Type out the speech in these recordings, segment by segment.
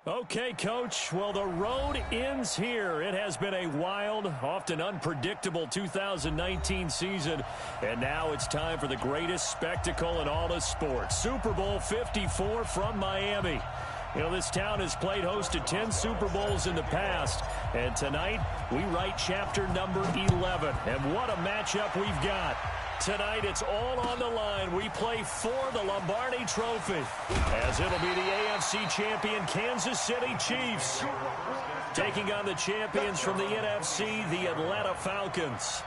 Okay, Coach. Well, the road ends here. It has been a wild, often unpredictable 2019 season. And now it's time for the greatest spectacle in all of sports. Super Bowl 54 from Miami. You know, this town has played host to 10 Super Bowls in the past. And tonight, we write chapter number 11. And what a matchup we've got. Tonight, it's all on the line. We play for the Lombardi Trophy, as it'll be the AFC champion Kansas City Chiefs taking on the champions from the NFC, the Atlanta Falcons.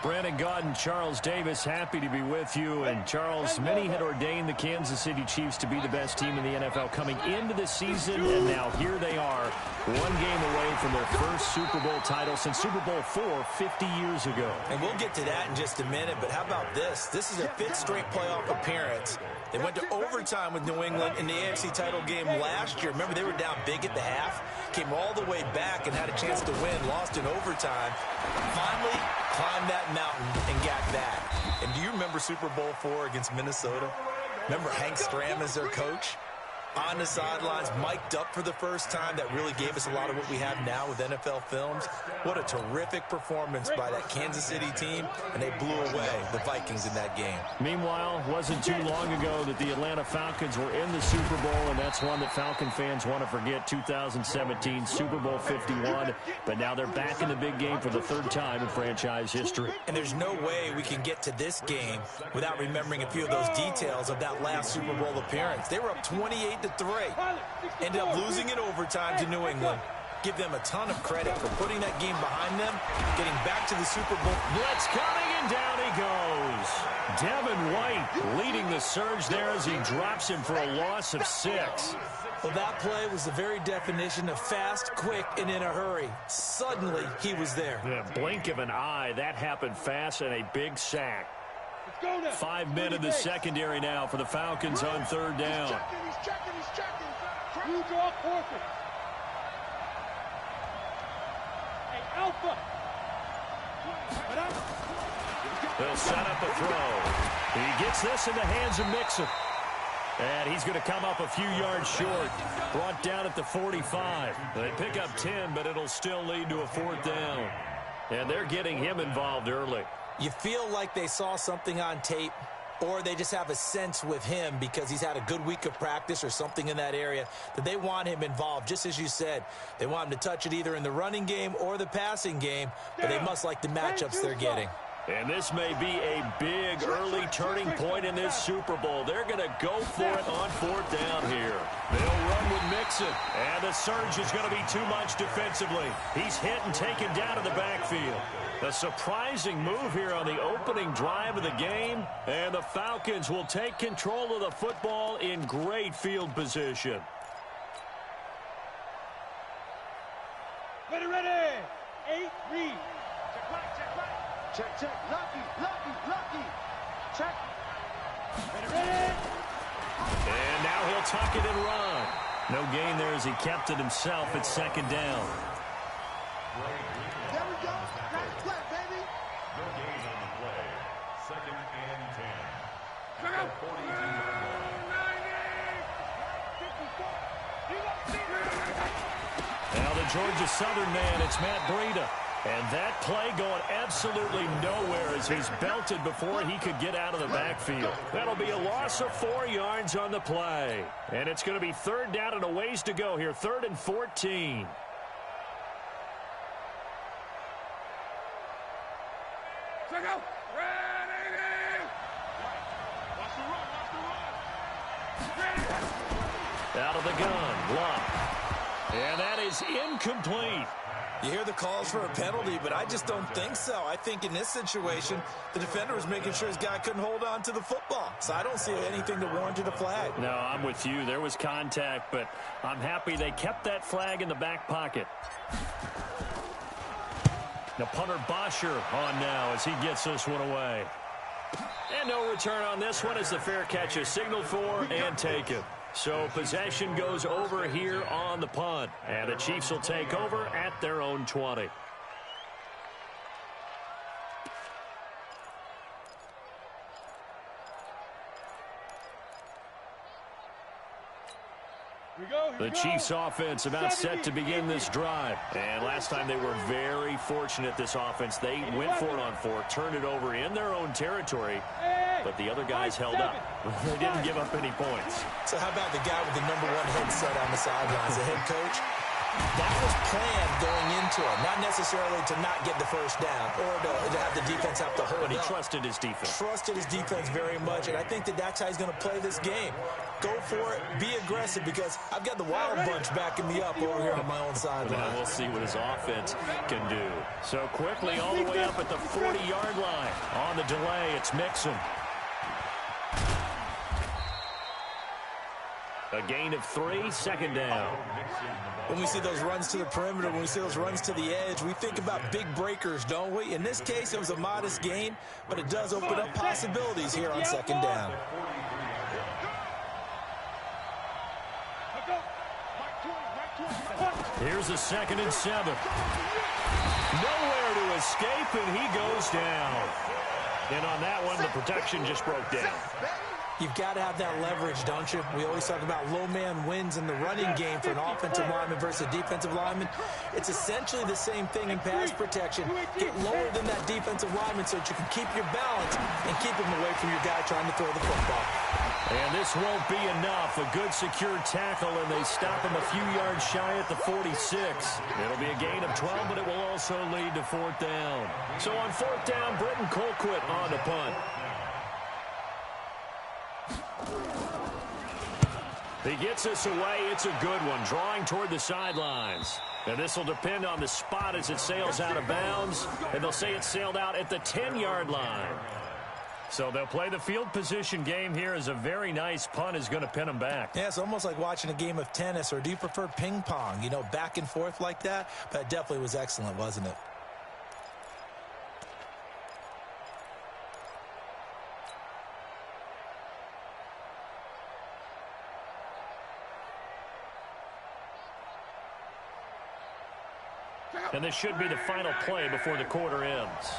Brandon Gaudin, Charles Davis, happy to be with you. And Charles, many had ordained the Kansas City Chiefs to be the best team in the NFL coming into the season, and now here they are, one game away from their first Super Bowl title since Super Bowl IV 50 years ago. And we'll get to that in just a minute, but how about this? This is a fifth straight playoff appearance. They went to overtime with New England in the AFC title game last year. Remember, they were down big at the half, came all the way back and had a chance to win, lost in overtime. Finally, climbed that mountain and got back. And do you remember Super Bowl IV against Minnesota? Remember Hank Stram as their coach? On the sidelines, mic'd up for the first time. That really gave us a lot of what we have now with NFL films. What a terrific performance by that Kansas City team, and they blew away the Vikings in that game. Meanwhile, it wasn't too long ago that the Atlanta Falcons were in the Super Bowl, and that's one that Falcon fans want to forget, 2017 Super Bowl 51. But now they're back in the big game for the third time in franchise history. And there's no way we can get to this game without remembering a few of those details of that last Super Bowl appearance. They were up 28-3. Ended up losing in overtime to New England. Give them a ton of credit for putting that game behind them, getting back to the Super Bowl. Blitz coming, and down he goes. Devin White leading the surge there as he drops him for a loss of 6. Well, that play was the very definition of fast, quick, and in a hurry. Suddenly, he was there. Yeah, blink of an eye. That happened fast, and a big sack. 5 men in the secondary now for the Falcons on third down. He's checking. You draw forfeit. Hey, Alpha. They'll set up a throw. He gets this in the hands of Mixon. And he's going to come up a few yards short. Brought down at the 45. They pick up 10, but it'll still lead to a fourth down. And they're getting him involved early. You feel like they saw something on tape, or they just have a sense with him because he's had a good week of practice or something in that area that they want him involved. Just as you said, they want him to touch it either in the running game or the passing game, but they must like the matchups they're getting. And this may be a big early turning point in this Super Bowl. They're going to go for it on fourth down here. They'll run with Mixon, and the surge is going to be too much defensively. He's hit and taken down in the backfield. A surprising move here on the opening drive of the game, and the Falcons will take control of the football in great field position. Ready. 8, read. Check. Lucky. Check. Ready. And now he'll tuck it and run. No gain there as he kept it himself at second down. There we go. Nice play, baby. No gain on the play. 2nd and 10. Check out. 90. Now the Georgia Southern man, it's Matt Breida. And that play going absolutely nowhere as he's belted before he could get out of the backfield. That'll be a loss of 4 yards on the play. And it's going to be third down and a ways to go here, 3rd and 14. Check out. Ready. Watch the run. Out of the gun, Love. And that is incomplete. You hear the calls for a penalty, but I just don't think so. I think in this situation, the defender was making sure his guy couldn't hold on to the football. So I don't see anything that warranted a flag. No, I'm with you. There was contact, but I'm happy they kept that flag in the back pocket. Now punter Bosher on now as he gets this one away. And no return on this one as the fair catch is signaled for and taken. So possession goes over here on the punt. And the Chiefs will take over at their own 20. The Chiefs offense about set to begin this drive. And last time they were very fortunate, this offense. They went for it on 4, turned it over in their own territory, but the other guys held up. They didn't give up any points. So how about the guy with the #1 headset on the sidelines, the head coach? That was planned going into it, not necessarily to not get the first down or to have the defense have to hold But he up. trusted his defense. Trusted his defense very much, and I think that's how he's going to play this game. Go for it, be aggressive, because I've got the wild bunch backing me up over here on my own sideline. Now we'll see what his offense can do. So quickly all the way up at the 40-yard line. On the delay, it's Mixon. A gain of 3, second down. When we see those runs to the perimeter, when we see those runs to the edge, we think about big breakers, don't we? In this case, it was a modest gain, but it does open up possibilities here on second down. Here's a 2nd and 7. Nowhere to escape, and he goes down. And on that one, the protection just broke down. You've got to have that leverage, don't you? We always talk about low man wins in the running game for an offensive lineman versus a defensive lineman. It's essentially the same thing in pass protection. Get lower than that defensive lineman so that you can keep your balance and keep him away from your guy trying to throw the football. And this won't be enough. A good secure tackle, and they stop him a few yards shy at the 46. It'll be a gain of 12, but it will also lead to 4th down. So on 4th down, Britton Colquitt on the punt. He gets us away. It's a good one, drawing toward the sidelines. And this will depend on the spot as it sails out of bounds. And they'll say it sailed out at the 10-yard line. So they'll play the field position game here as a very nice punt is going to pin them back. Yeah, it's almost like watching a game of tennis, or do you prefer ping pong? You know, back and forth like that? But it definitely was excellent, wasn't it? And this should be the final play before the quarter ends.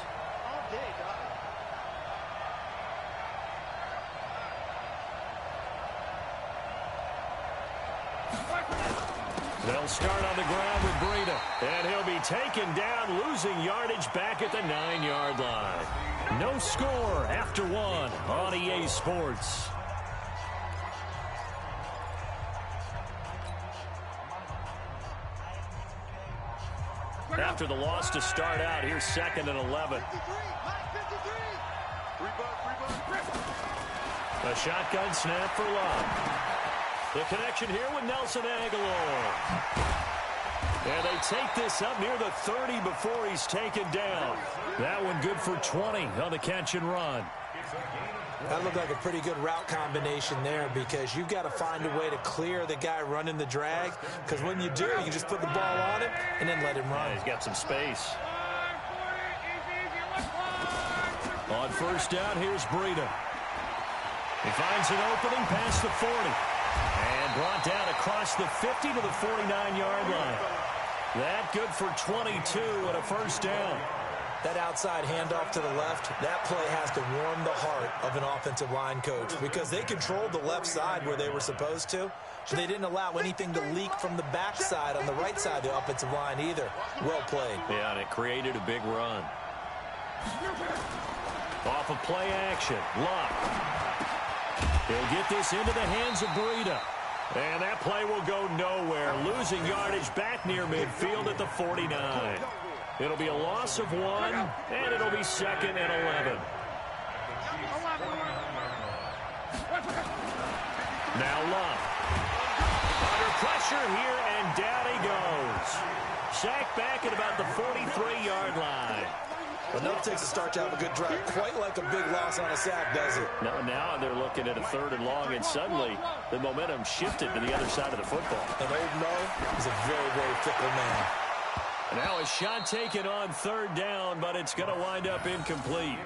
They'll start on the ground with Breida. And he'll be taken down, losing yardage back at the 9-yard line. No score after 1 on EA Sports. After the loss to start out, here's 2nd and 11. A shotgun snap for Love. The connection here with Nelson Aguilar. And they take this up near the 30 before he's taken down. That one good for 20 on the catch and run. That looked like a pretty good route combination there, because you've got to find a way to clear the guy running the drag, because when you do, you can just put the ball on him and then let him run. Yeah, he's got some space. On 1st down, here's Breida. He finds an opening past the 40 and brought down across the 50 to the 49-yard line. That good for 22 and a 1st down. That outside handoff to the left, that play has to warm the heart of an offensive line coach, because they controlled the left side where they were supposed to, but they didn't allow anything to leak from the backside on the right side of the offensive line either. Well played. Yeah, and it created a big run. Off of play action, Luck. He'll get this into the hands of Breida. And that play will go nowhere, losing yardage back near midfield at the 49. It'll be a loss of 1, and it'll be 2nd and 11. Now Love. Under pressure here, and down he goes. Sacked back at about the 43-yard line. Enough takes a start to have a good drive. Quite like a big loss on a sack, does it? Now they're looking at a 3rd and long, and suddenly the momentum shifted to the other side of the football. And Old Mo is a very, very fickle man. Now a shot taken on 3rd down, but it's going to wind up incomplete.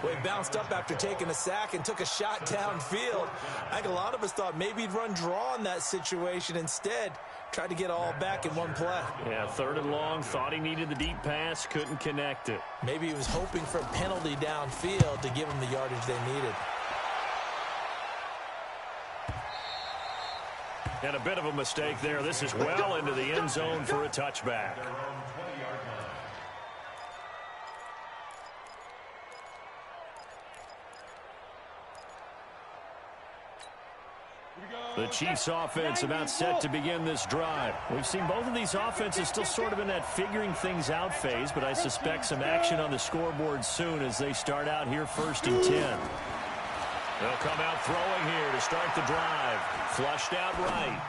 Well, he bounced up after taking a sack and took a shot downfield. I think a lot of us thought maybe he'd run draw in that situation. Instead, tried to get all back in one play. Yeah, 3rd and long, thought he needed the deep pass, couldn't connect it. Maybe he was hoping for a penalty downfield to give him the yardage they needed. And a bit of a mistake there. This is well into the end zone for a touchback. The Chiefs offense about set to begin this drive. We've seen both of these offenses still sort of in that figuring things out phase, but I suspect some action on the scoreboard soon as they start out here 1st and 10. They'll come out throwing here to start the drive. Flushed out right.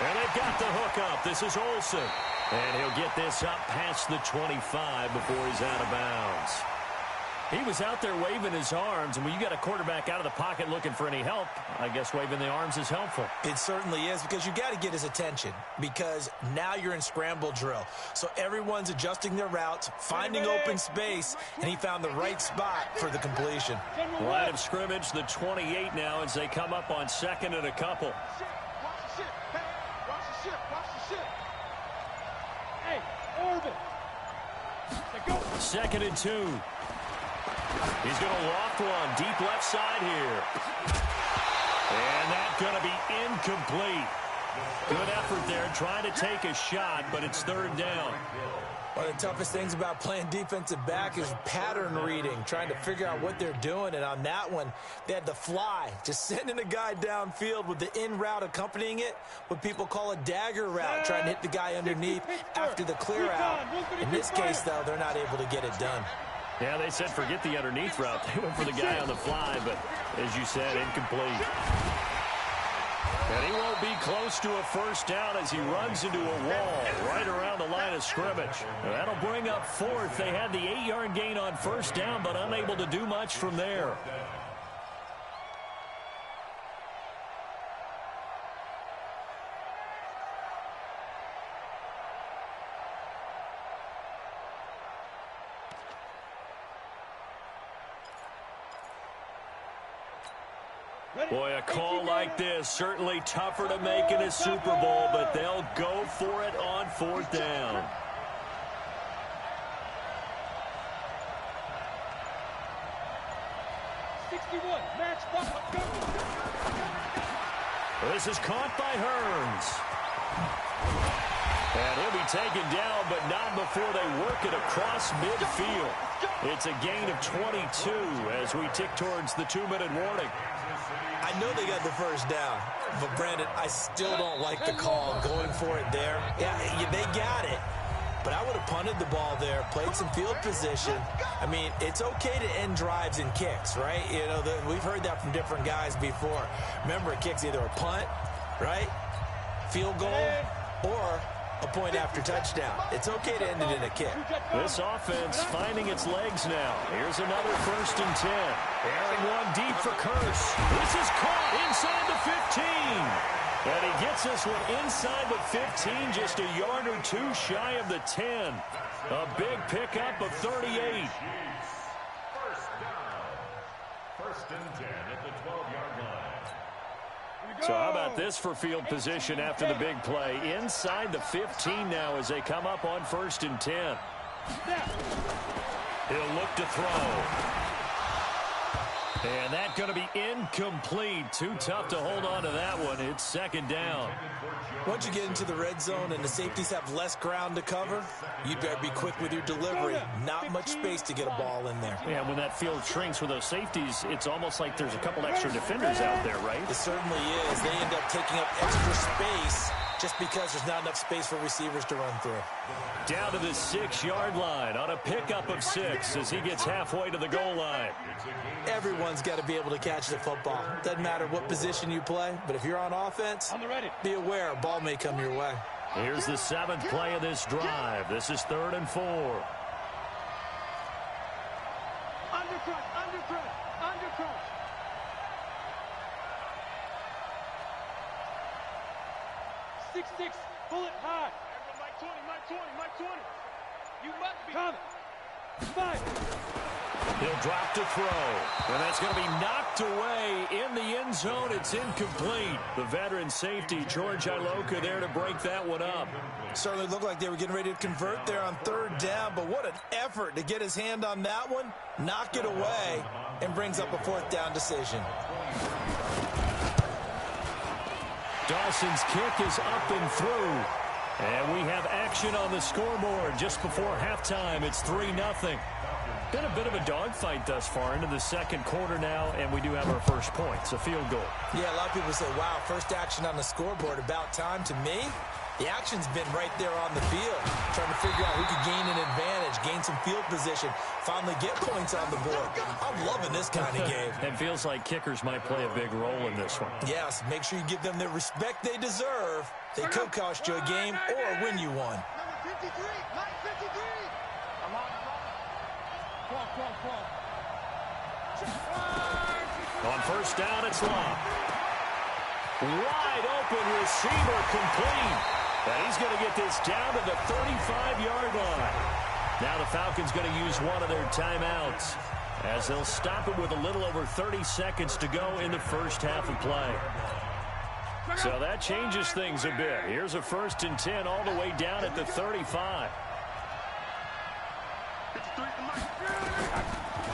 And they've got the hook up. This is Olsen. And he'll get this up past the 25 before he's out of bounds. He was out there waving his arms, and when you got a quarterback out of the pocket looking for any help, I guess waving the arms is helpful. It certainly is, because you got to get his attention, because now you're in scramble drill. So everyone's adjusting their routes, finding open space, and he found the right spot for the completion. Line of scrimmage, the 28 now, as they come up on 2nd and a couple. Watch the shit. Watch the shit. Watch the shit. Hey, Orbit. Go. 2nd and 2. He's going to loft one deep left side here. And that's going to be incomplete. Good effort there trying to take a shot, but it's 3rd down. One of the toughest things about playing defensive back is pattern reading, trying to figure out what they're doing. And on that one, they had the fly, just sending a guy downfield with the in route accompanying it, what people call a dagger route, trying to hit the guy underneath after the clear out. In this case, though, they're not able to get it done. Yeah, they said forget the underneath route. They went for the guy on the fly, but as you said, incomplete. And he won't be close to a 1st down as he runs into a wall right around the line of scrimmage. That'll bring up 4th. They had the 8-yard gain on 1st down, but unable to do much from there. Boy, a call like this, certainly tougher to make in a Super Bowl, but they'll go for it on 4th down. This is caught by Hearns. And he'll be taken down, but not before they work it across midfield. It's a gain of 22 as we tick towards the 2-minute warning. I know they got the 1st down, but Brandon, I still don't like the call going for it there. Yeah, they got it, but I would have punted the ball there, played some field position. I mean, it's okay to end drives and kicks, right? You know, we've heard that from different guys before. Remember, a kick's either a punt, right, field goal, or a point after touchdown. It's okay to end it in a kick. This offense finding its legs now. Here's another 1st and 10. Airing one deep for Curse. This is caught inside the 15. And he gets this one inside the 15, just a yard or two shy of the 10. A big pickup of 38. 1st down. 1st and 10 at the 12-yard line. So how about this for field position after the big play? Inside the 15 now as they come up on 1st and 10. He'll look to throw. And that's going to be incomplete. Too tough to hold on to that one. It's 2nd down. Once you get into the red zone and the safeties have less ground to cover, you better be quick with your delivery. Not much space to get a ball in there. Yeah, when that field shrinks with those safeties, it's almost like there's a couple extra defenders out there, right? It certainly is. They end up taking up extra space just because there's not enough space for receivers to run through. Down to the 6-yard line on a pickup of 6 as he gets halfway to the goal line. Everyone's got to be able to catch the football. Doesn't matter what position you play, but if you're on offense, be aware a ball may come your way. Here's the 7th play of this drive. This is 3rd and 4. Undercut. 6-6, bullet high. Mike 20. You must be. Coming. 5. He'll drop to throw. And that's going to be knocked away in the end zone. It's incomplete. The veteran safety, George Iloka, there to break that one up. Certainly looked like they were getting ready to convert there on 3rd down, but what an effort to get his hand on that one, knock it away, and brings up a 4th down decision. Dawson's kick is up and through. And we have action on the scoreboard just before halftime. It's 3-0. Been a bit of a dogfight thus far into the second quarter now, and we do have our first point. It's a field goal. Yeah, a lot of people say, wow, first action on the scoreboard, about time. To me, the action's been right there on the field, trying to figure out who could gain an advantage, gain some field position, finally get points on the board. I'm loving this kind of game. It feels like kickers might play a big role in this one. Yes, make sure you give them the respect they deserve. They could cost you a game or win you one. Number 53, line 53. I'm on. On first down, it's Love. Wide open receiver complete. And he's going to get this down to the 35-yard line. Now the Falcons going to use one of their timeouts as they'll stop it with a little over 30 seconds to go in the first half of play. So that changes things a bit. Here's a 1st and 10 all the way down at the 35.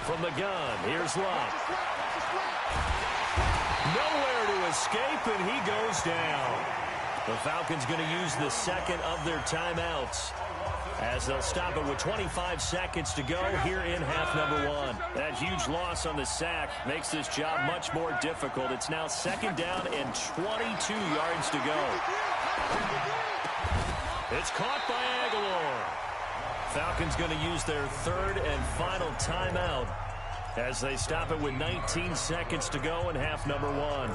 From the gun, here's Love. Nowhere to escape, and he goes down. The Falcons going to use the second of their timeouts as they'll stop it with 25 seconds to go here in half number 1. That huge loss on the sack makes this job much more difficult. It's now 2nd down and 22 yards to go. It's caught by Aguilar. Falcons going to use their 3rd and final timeout as they stop it with 19 seconds to go in half number 1.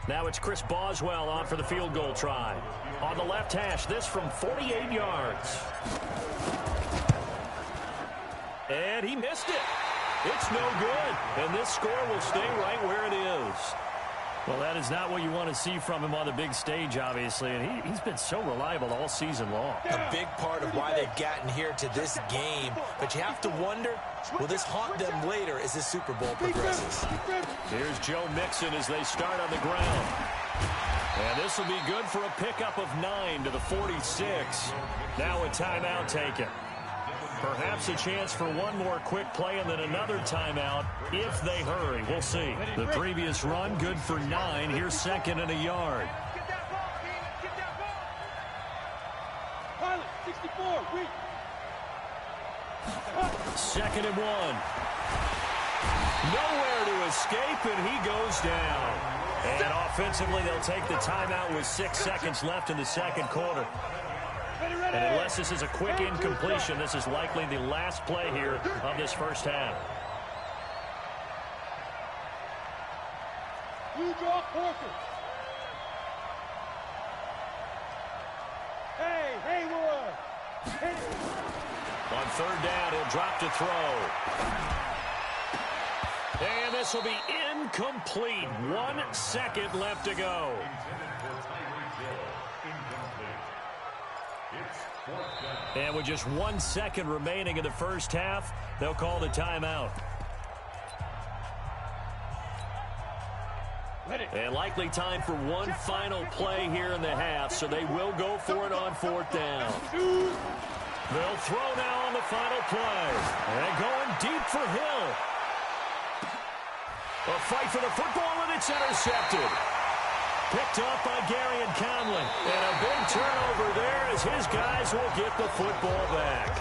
Now it's Chris Boswell on for the field goal try. On the left hash, this from 48 yards. And he missed it. It's no good. And this score will stay right where it is. Well, that is not what you want to see from him on the big stage, obviously. And he's been so reliable all season long. A big part of why they've gotten here to this game. But you have to wonder, will this haunt them later as this Super Bowl progresses? Here's Joe Mixon as they start on the ground. And this will be good for a pickup of 9 to the 46. Now a timeout taken. Perhaps a chance for one more quick play and then another timeout if they hurry. We'll see. The previous run good for 9. Here's 2nd and a yard. Get that ball, Dean. Get that ball. Pilot, 64, reach. 2nd and 1. Nowhere to escape, and he goes down. And offensively, they'll take the timeout with 6 seconds left in the second quarter. And unless this is a quick incompletion, this is likely the last play here of this first half. You draw quarter. Hey, Ward. Hey. On 3rd down, he'll drop to throw. And this will be incomplete. 1 second left to go. And with just 1 second remaining in the first half, they'll call the timeout. And likely time for one final play here in the half, so they will go for it on 4th down. They'll throw now on the final play. And going deep for Hill. A fight for the football, and it's intercepted. Picked off by Gary and Conley. And a big turnover there as his guys will get the football back.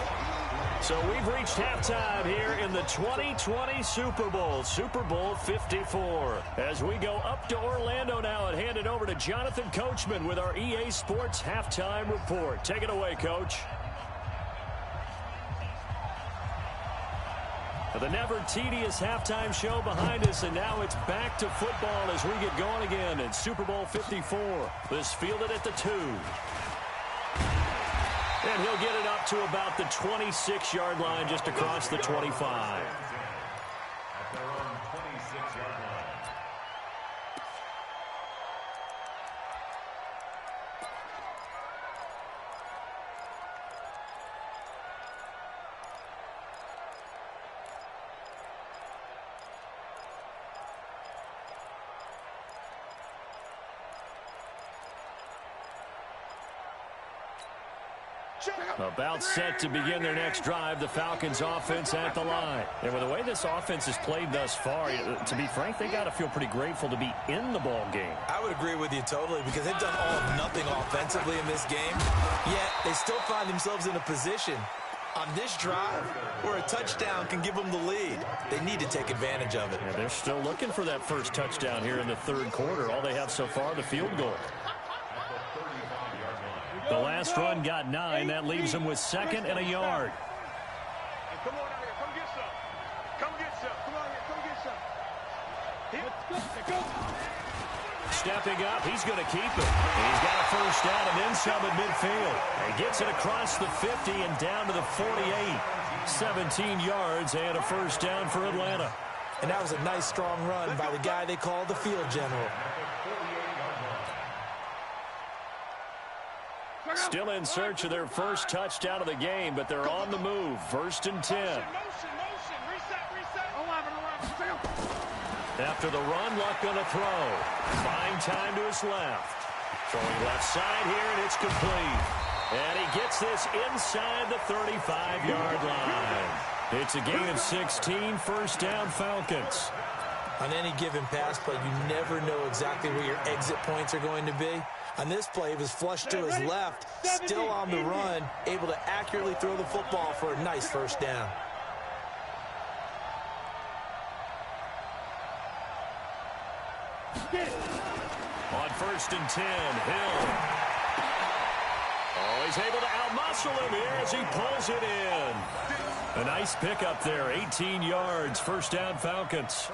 So we've reached halftime here in the 2020 Super Bowl, Super Bowl 54. As we go up to Orlando now and hand it over to Jonathan Coachman with our EA Sports Halftime Report. Take it away, Coach. The never-tedious halftime show behind us, and now it's back to football as we get going again in Super Bowl 54. This fielded at the 2. And he'll get it up to about the 26-yard line, just across the 25. At their own 26-yard line. About set to begin their next drive, the Falcons offense at the line. And with the way this offense has played thus far, to be frank, they got to feel pretty grateful to be in the ball game. I would agree with you totally because they've done all of nothing offensively in this game, yet they still find themselves in a position on this drive where a touchdown can give them the lead. They need to take advantage of it. Yeah, they're still looking for that first touchdown here in the third quarter. All they have so far, the field goal. The last run got 9. That leaves them with 2nd and a yard. Hey, come on out here. Come get some. Come get some. Come on here. Come get some. Let's go. Stepping up, he's going to keep it. He's got a first down and then some at midfield. He gets it across the 50 and down to the 48. 17 yards and a first down for Atlanta. And that was a nice, strong run by the guy they call the field general. Still in search of their first touchdown of the game, but they're on the move. 1st and 10. Motion. Reset. After the run, Luck going to throw. Fine time to his left. Throwing left side here, and it's complete. And he gets this inside the 35-yard line. It's a gain of 16, first down Falcons. On any given pass play, you never know exactly where your exit points are going to be. On this play, he was flushed to his left, still on the run, able to accurately throw the football for a nice first down. On 1st and 10, Hill. Oh, he's able to outmuscle him here as he pulls it in. A nice pickup there, 18 yards, first down Falcons.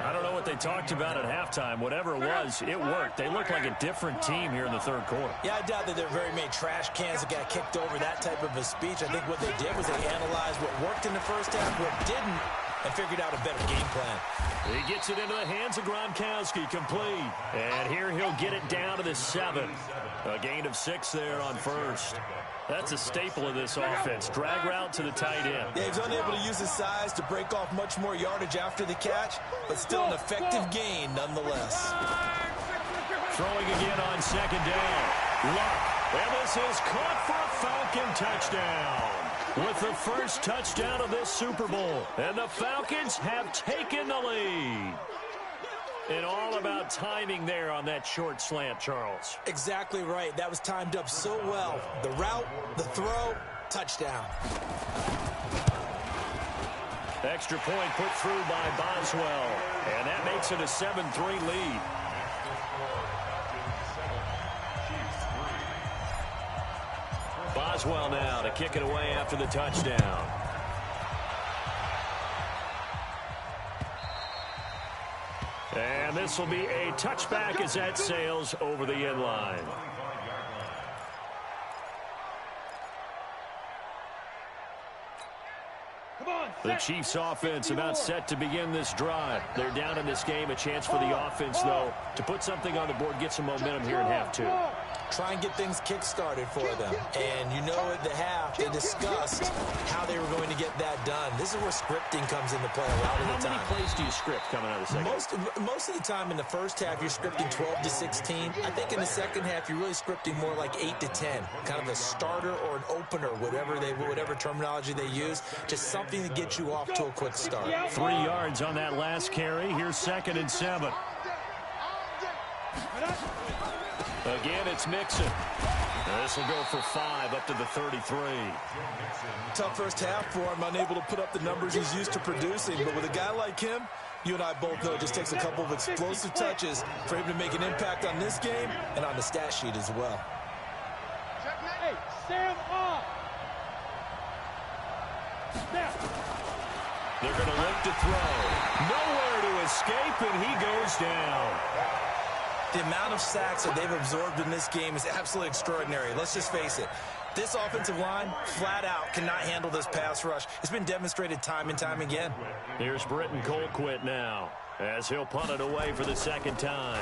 I don't know what they talked about at halftime. Whatever it was, it worked. They look like a different team here in the third quarter. Yeah, I doubt that there are very many trash cans that got kicked over, that type of a speech. I think what they did was they analyzed what worked in the first half, what didn't, and figured out a better game plan. He gets it into the hands of Gronkowski, complete. And here he'll get it down to the 7. A gain of 6 there on first. That's a staple of this offense. Drag route to the tight end. Yeah, he's unable to use his size to break off much more yardage after the catch, but still an effective gain nonetheless. Throwing again on 2nd down. Luck. And this is caught for a Falcon touchdown. With the first touchdown of this Super Bowl. And the Falcons have taken the lead. And all about timing there on that short slant, Charles. Exactly right. That was timed up so well. The route, the throw, touchdown. Extra point put through by Boswell. And that makes it a 7-3 lead. Boswell now to kick it away after the touchdown. And this will be a touchback as that sails over the end line. The Chiefs offense about set to begin this drive. They're down in this game. A chance for the offense, though, to put something on the board, get some momentum here in half 2. Try and get things kick-started for them. And you know at the half, they discussed how they were going to get that done. This is where scripting comes into play a lot of the time. How many plays do you script coming out of the second? Most of the time in the first half, you're scripting 12 to 16. I think in the second half, you're really scripting more like 8 to 10. Kind of a starter or an opener, whatever terminology they use. Just something to get you off to a quick start. 3 yards on that last carry. Here's 2nd and 7. Again, it's Mixon. This will go for 5 up to the 33. Tough first half for him, unable to put up the numbers he's used to producing. But with a guy like him, you and I both know it just takes a couple of explosive touches for him to make an impact on this game and on the stat sheet as well. Hey, Sam off. They're going to look to throw. Nowhere to escape, and he goes down. The amount of sacks that they've absorbed in this game is absolutely extraordinary. Let's just face it. This offensive line, flat out, cannot handle this pass rush. It's been demonstrated time and time again. Here's Britton Colquitt now, as he'll punt it away for the second time.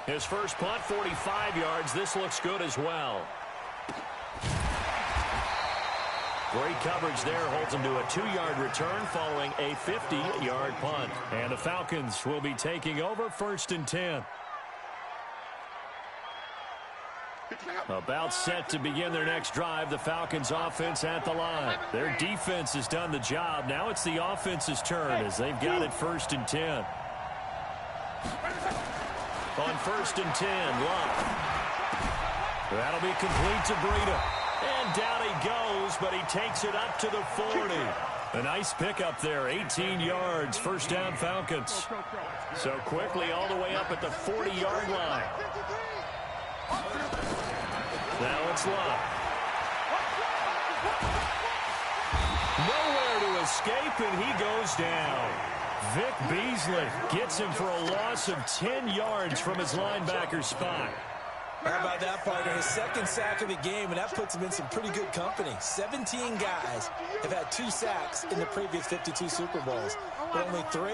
His first punt, 45 yards. This looks good as well. Great coverage there, holds him to a 2-yard return following a 50-yard punt. And the Falcons will be taking over 1st and 10. About set to begin their next drive. The Falcons offense at the line. Their defense has done the job. Now it's the offense's turn as they've got it 1st and 10. On 1st and 10, Love. That'll be complete to Breida. And down he goes, but he takes it up to the 40. A nice pickup there, 18 yards, 1st down Falcons. So quickly all the way up at the 40-yard line. Now it's Love. Nowhere to escape, and he goes down. Vic Beasley gets him for a loss of 10 yards from his linebacker spot. How about that, partner? His 2nd sack of the game, and that puts him in some pretty good company. 17 guys have had 2 sacks in the previous 52 Super Bowls, but only 3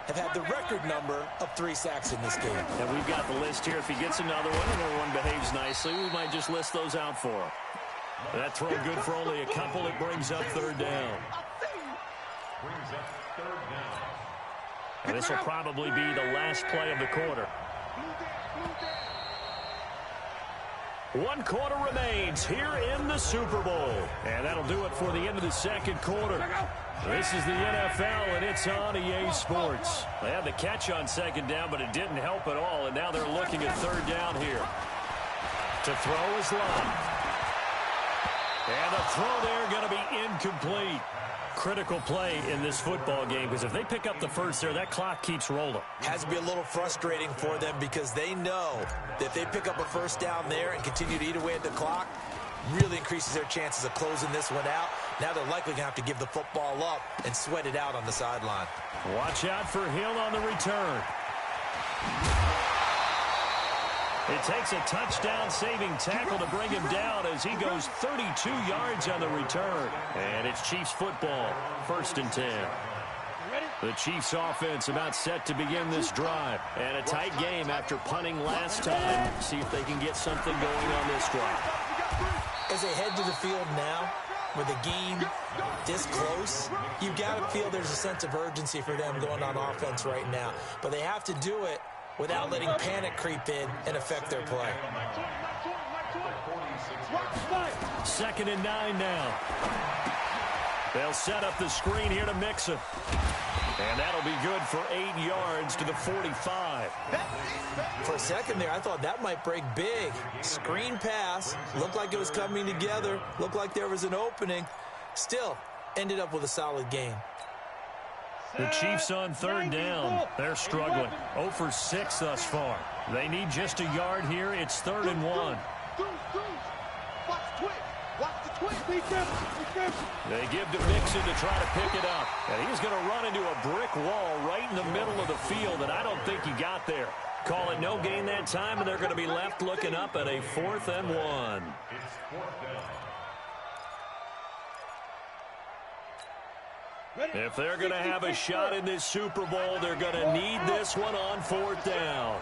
have had the record number of 3 sacks in this game. And we've got the list here. If he gets another one and everyone behaves nicely, we might just list those out for him. That throw good for only a couple. It brings up 3rd down. And this will probably be the last play of the quarter. 1 quarter remains here in the Super Bowl. And that'll do it for the end of the 2nd quarter. This is the NFL, and it's on EA Sports. They had the catch on 2nd down, but it didn't help at all. And now they're looking at 3rd down here. To throw is Love. And the throw there going to be incomplete. Critical play in this football game, because if they pick up the 1st there, that clock keeps rolling. Has to be a little frustrating for them because they know that if they pick up a 1st down there and continue to eat away at the clock, really increases their chances of closing this one out. Now they're likely going to have to give the football up and sweat it out on the sideline. Watch out for Hill on the return. It takes a touchdown-saving tackle to bring him down as he goes 32 yards on the return. And it's Chiefs football, 1st and 10. The Chiefs offense about set to begin this drive. And a tight game after punting last time. See if they can get something going on this drive. As they head to the field now, with a game this close, you've got to feel there's a sense of urgency for them going on offense right now. But they have to do it without letting panic creep in and affect their play. 2nd and 9 now. They'll set up the screen here to Mixon. And that'll be good for 8 yards to the 45. For a second there, I thought that might break big. Screen pass. Looked like it was coming together. Looked like there was an opening. Still, ended up with a solid game. The Chiefs on 3rd down. They're struggling. 0 for 6 thus far. They need just a yard here. It's 3rd and 1. They give to Mixon to try to pick it up. And he's going to run into a brick wall right in the middle of the field, and I don't think he got there. Call it no gain that time, and they're going to be left looking up at a 4th and 1. If they're going to have a shot in this Super Bowl, they're going to need this one on 4th down.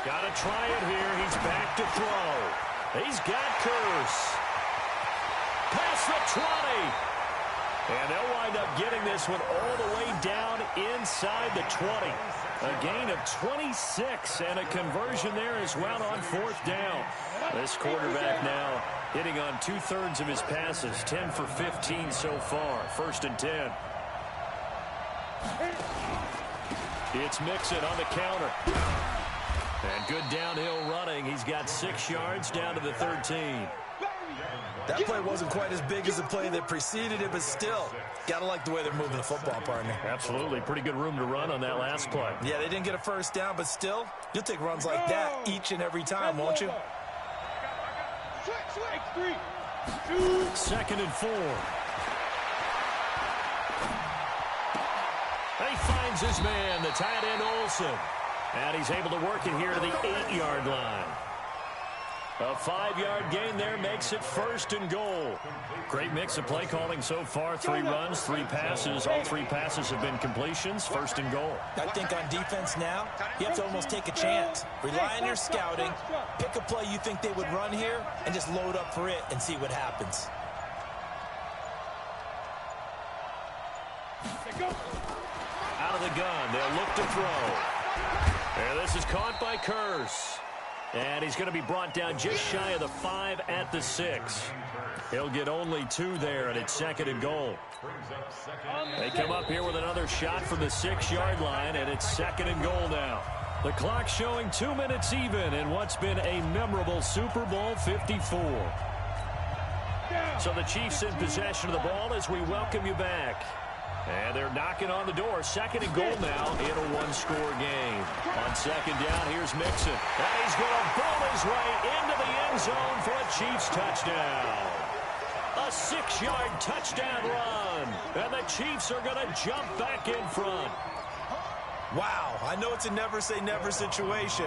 Got to try it here. He's back to throw. He's got Curse. Past the 20. And they'll wind up getting this one all the way down inside the 20. A gain of 26 and a conversion there as well on 4th down. This quarterback now hitting on 2/3 of his passes, 10 for 15 so far. 1st and 10. It's Mixon on the counter. And good downhill running. He's got 6 yards down to the 13. That play wasn't quite as big as the play that preceded it, but still, got to like the way they're moving the football, partner. Absolutely. Pretty good room to run on that last play. Yeah, they didn't get a 1st down, but still, you'll take runs like that each and every time, won't you? 2nd and 4. He finds his man, the tight end Olsen. And he's able to work it here to the 8-yard line. A 5-yard gain there makes it 1st and goal. Great mix of play calling so far. 3 runs, 3 passes. All 3 passes have been completions. 1st and goal. I think on defense now, you have to almost take a chance. Rely on your scouting. Pick a play you think they would run here and just load up for it and see what happens. Out of the gun. They'll look to throw. And this is caught by Curse. And he's going to be brought down just shy of the 5 at the 6. He'll get only 2 there, and it's 2nd and goal. They come up here with another shot from the 6-yard line, and it's 2nd and goal now. The clock showing 2 minutes even in what's been a memorable Super Bowl 54. So the Chiefs in possession of the ball as we welcome you back. And they're knocking on the door. 2nd and goal now in a 1-score game. On 2nd down, here's Mixon. And he's going to bowl his way into the end zone for a Chiefs touchdown. A 6-yard touchdown run. And the Chiefs are going to jump back in front. Wow, I know it's a never-say-never situation,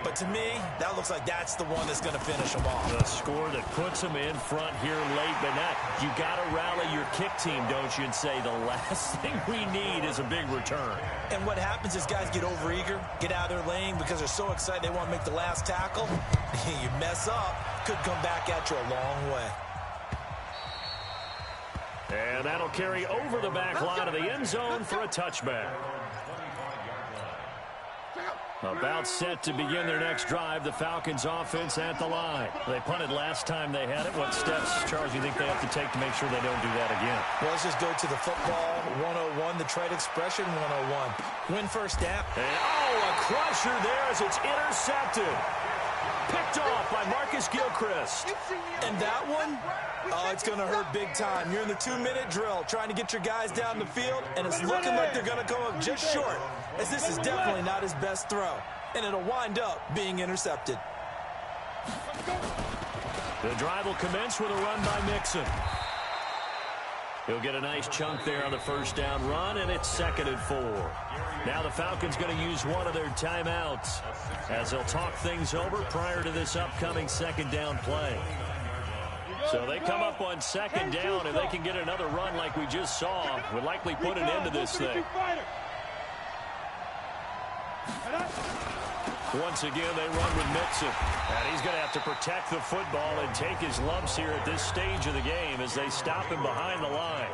but to me, that looks like that's the one that's going to finish them off. The score that puts them in front here late, but not. You got to rally your kick team, don't you, and say the last thing we need is a big return. And what happens is guys get overeager, get out of their lane because they're so excited they want to make the last tackle. You mess up, could come back at you a long way. And that'll carry over the back line of the end zone for a touchback. About set to begin their next drive, the Falcons offense at the line. They punted last time they had it. What steps, Charles, do you think they have to take to make sure they don't do that again? Well, let's just go to the football 101, the trade expression 101. Win first down. And, a crusher there as it's intercepted. Picked off by Marcus Gilchrist. And that one, it's going to hurt big time. You're in the 2-minute drill trying to get your guys down the field, and it's looking like they're going to come up just short, as this is definitely not his best throw, and it'll wind up being intercepted. The drive will commence with a run by Mixon. He'll get a nice chunk there on the first down run, and it's 2nd and 4. Now the Falcons going to use one of their timeouts as they'll talk things over prior to this upcoming 2nd down play. So they come up on 2nd down, and they can get another run like we just saw. Would likely put an end to this thing. Once again, they run with Mixon. And he's going to have to protect the football and take his lumps here at this stage of the game as they stop him behind the line.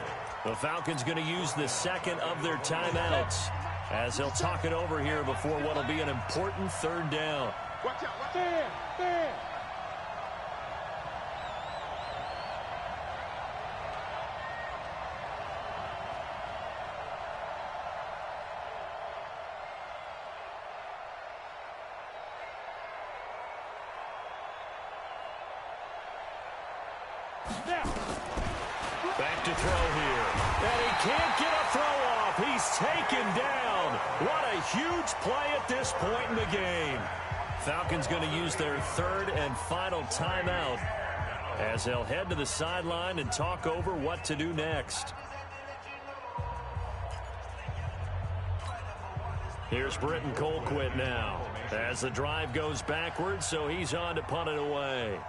The Falcons going to use the 2nd of their timeouts as they'll talk it over here before what will be an important 3rd down. Watch out, watch out. Stand. Back to throw here. And he can't get a throw off. He's taken down. What a huge play at this point in the game. Falcons going to use their 3rd and final timeout as they'll head to the sideline and talk over what to do next. Here's Britton Colquitt now as the drive goes backwards, so he's on to punt it away.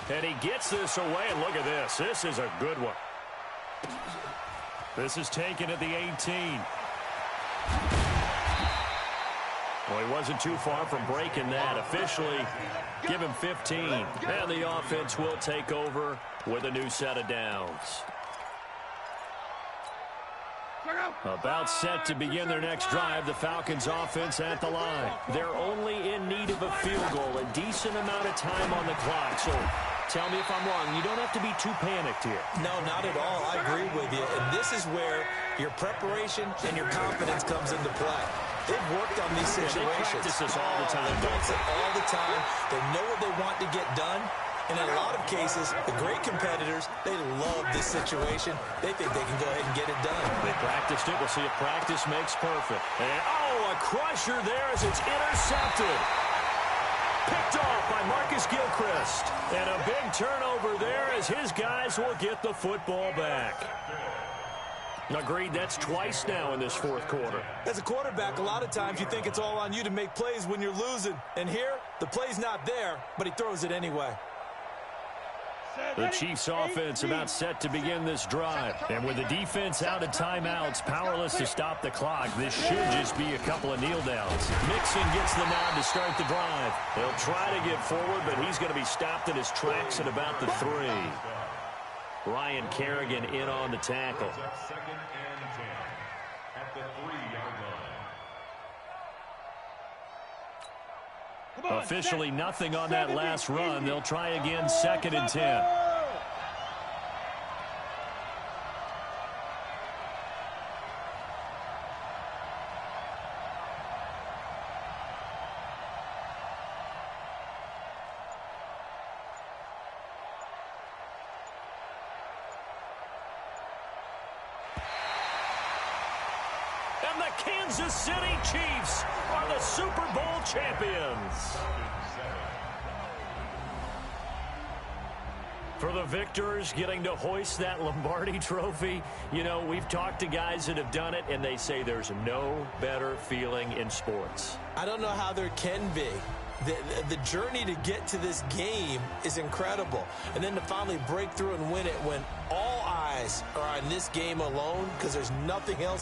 And he gets this away, and look at this. This is a good one. This is taken at the 18. Well, he wasn't too far from breaking that. Officially, give him 15. And the offense will take over with a new set of downs. About set to begin their next drive, the Falcons offense at the line. They're only in need of a field goal, a decent amount of time on the clock. So tell me if I'm wrong. You don't have to be too panicked here. No, not at all. I agree with you. And this is where your preparation and your confidence comes into play. They've worked on these situations. They practice this all the time. They practice it all the time. They know what they want to get done. And in a lot of cases, the great competitors, they love this situation. They think they can go ahead and get it done. They practiced it. We'll see if practice makes perfect. And, a crusher there as it's intercepted. Picked off by Marcus Gilchrist. And a big turnover there as his guys will get the football back. Agreed. That's twice now in this fourth quarter. As a quarterback, a lot of times you think it's all on you to make plays when you're losing. And here, the play's not there, but he throws it anyway. The Chiefs offense about set to begin this drive. And with the defense out of timeouts, powerless to stop the clock, this should just be a couple of kneel downs. Mixon gets the nod to start the drive. He'll try to get forward, but he's going to be stopped in his tracks at about the 3. Ryan Kerrigan in on the tackle. Second and 10 at the 3-yard line. Officially nothing on that last run. They'll try again, second and 10. And the Kansas City Chiefs are the Super Bowl champions. For the victors, getting to hoist that Lombardi trophy, you know, we've talked to guys that have done it, and they say there's no better feeling in sports. I don't know how there can be. The journey to get to this game is incredible. And then to finally break through and win it when all eyes are on this game alone because there's nothing else.